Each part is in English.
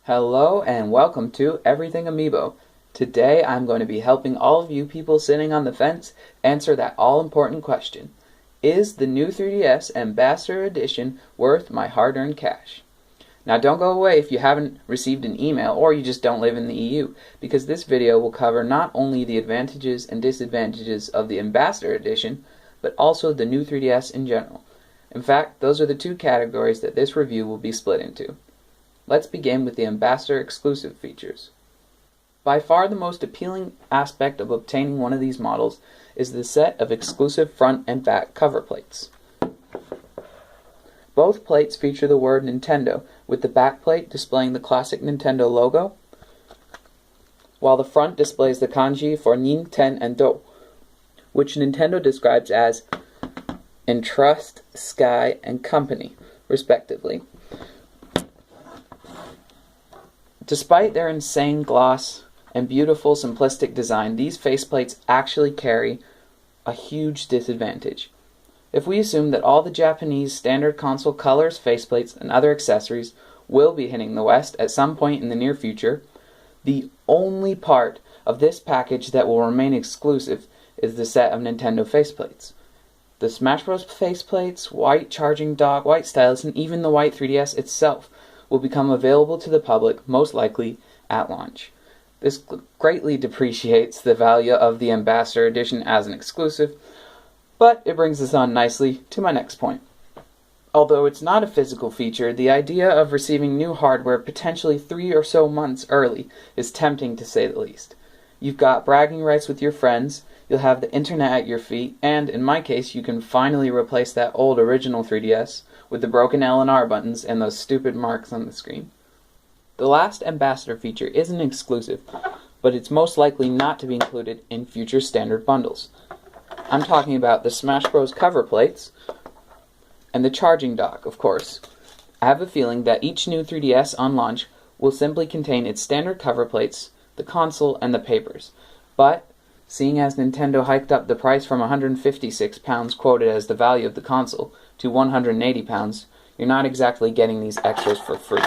Hello and welcome to Everything Amiibo. Today I'm going to be helping all of you people sitting on the fence answer that all-important question. Is the new 3DS Ambassador Edition worth my hard-earned cash? Now don't go away if you haven't received an email or you just don't live in the EU, because this video will cover not only the advantages and disadvantages of the Ambassador Edition, but also the new 3DS in general. In fact, those are the two categories that this review will be split into. Let's begin with the Ambassador exclusive features. By far the most appealing aspect of obtaining one of these models is the set of exclusive front and back cover plates. Both plates feature the word Nintendo, with the back plate displaying the classic Nintendo logo, while the front displays the kanji for Nin, Ten, and Do, which Nintendo describes as Entrust, Sky, and Company, respectively. Despite their insane gloss and beautiful simplistic design, these faceplates actually carry a huge disadvantage. If we assume that all the Japanese standard console colors, faceplates, and other accessories will be hitting the West at some point in the near future, the only part of this package that will remain exclusive is the set of Nintendo faceplates. The Smash Bros. Faceplates, white charging dock, white stylus, and even the white 3DS itself will become available to the public, most likely at launch. This greatly depreciates the value of the Ambassador Edition as an exclusive, but it brings us on nicely to my next point. Although it's not a physical feature, the idea of receiving new hardware potentially 3 or so months early is tempting to say the least. You've got bragging rights with your friends, you'll have the internet at your feet, and in my case you can finally replace that old original 3DS with the broken L and R buttons and those stupid marks on the screen. The last Ambassador feature isn't exclusive, but it's most likely not to be included in future standard bundles. I'm talking about the Smash Bros. Cover plates and the charging dock, of course. I have a feeling that each new 3DS on launch will simply contain its standard cover plates, the console, and the papers. But seeing as Nintendo hiked up the price from £156 quoted as the value of the console to £180, you're not exactly getting these extras for free.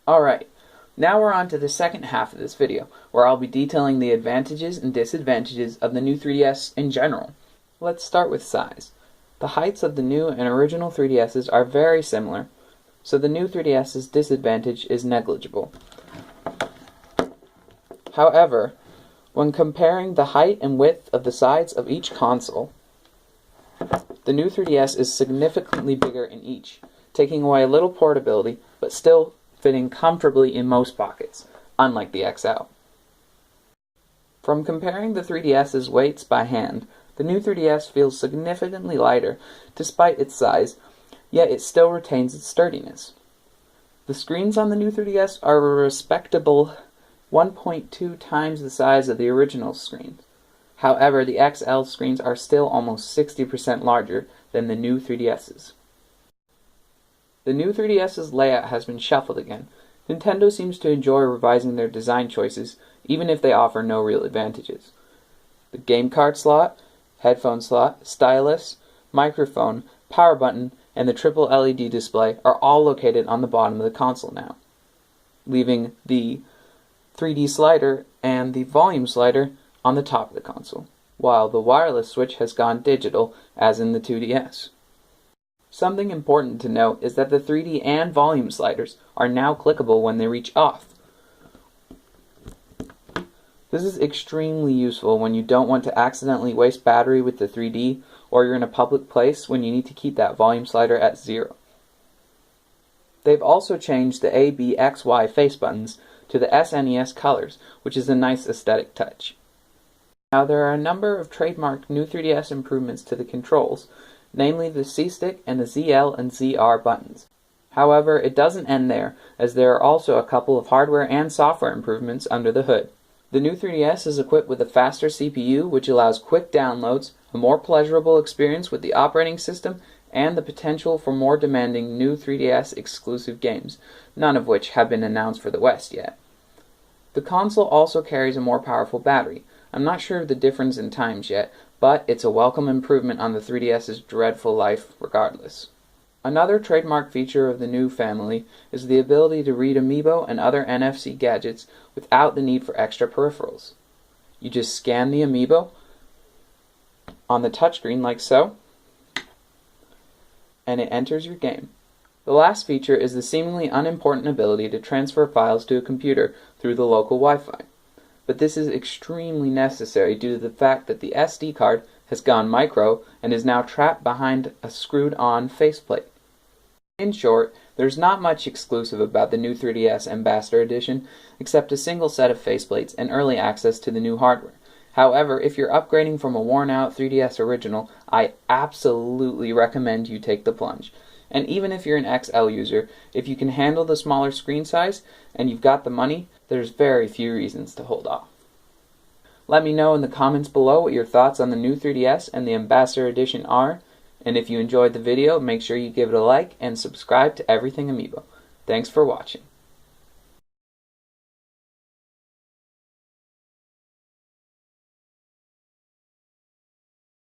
Alright, now we're on to the second half of this video, where I'll be detailing the advantages and disadvantages of the new 3DS in general. Let's start with size. The heights of the new and original 3DSs are very similar, so the new 3DS's disadvantage is negligible. However, when comparing the height and width of the sides of each console, the new 3DS is significantly bigger in each, taking away a little portability, but still fitting comfortably in most pockets, unlike the XL. From comparing the 3DS's weights by hand, the new 3DS feels significantly lighter despite its size, yet it still retains its sturdiness. The screens on the new 3DS are a respectable 1.2 times the size of the original screens. However, the XL screens are still almost 60% larger than the new 3DS's. The new 3DS's layout has been shuffled again. Nintendo seems to enjoy revising their design choices, even if they offer no real advantages. The game card slot, headphone slot, stylus, microphone, power button, and the triple LED display are all located on the bottom of the console now, leaving the 3D slider and the volume slider on the top of the console, while the wireless switch has gone digital as in the 2DS. Something important to note is that the 3D and volume sliders are now clickable when they reach off. This is extremely useful when you don't want to accidentally waste battery with the 3D, or you're in a public place when you need to keep that volume slider at 0. They've also changed the A, B, X, Y face buttons to the SNES colors, which is a nice aesthetic touch. Now there are a number of trademarked new 3DS improvements to the controls, namely the C-Stick and the ZL and ZR buttons. However, it doesn't end there, as there are also a couple of hardware and software improvements under the hood. The new 3DS is equipped with a faster CPU, which allows quick downloads, a more pleasurable experience with the operating system, and the potential for more demanding new 3DS exclusive games, none of which have been announced for the West yet. The console also carries a more powerful battery. I'm not sure of the difference in times yet, but it's a welcome improvement on the 3DS's dreadful life regardless. Another trademark feature of the new family is the ability to read Amiibo and other NFC gadgets without the need for extra peripherals. You just scan the Amiibo on the touchscreen like so, and it enters your game. The last feature is the seemingly unimportant ability to transfer files to a computer through the local Wi-Fi. But this is extremely necessary due to the fact that the SD card has gone micro and is now trapped behind a screwed-on faceplate. In short, there's not much exclusive about the new 3DS Ambassador Edition except a single set of faceplates and early access to the new hardware. However, if you're upgrading from a worn-out 3DS original, I absolutely recommend you take the plunge. And even if you're an XL user, if you can handle the smaller screen size and you've got the money, there's very few reasons to hold off. Let me know in the comments below what your thoughts on the new 3DS and the Ambassador Edition are, and if you enjoyed the video, make sure you give it a like and subscribe to Everything Amiibo. Thanks for watching.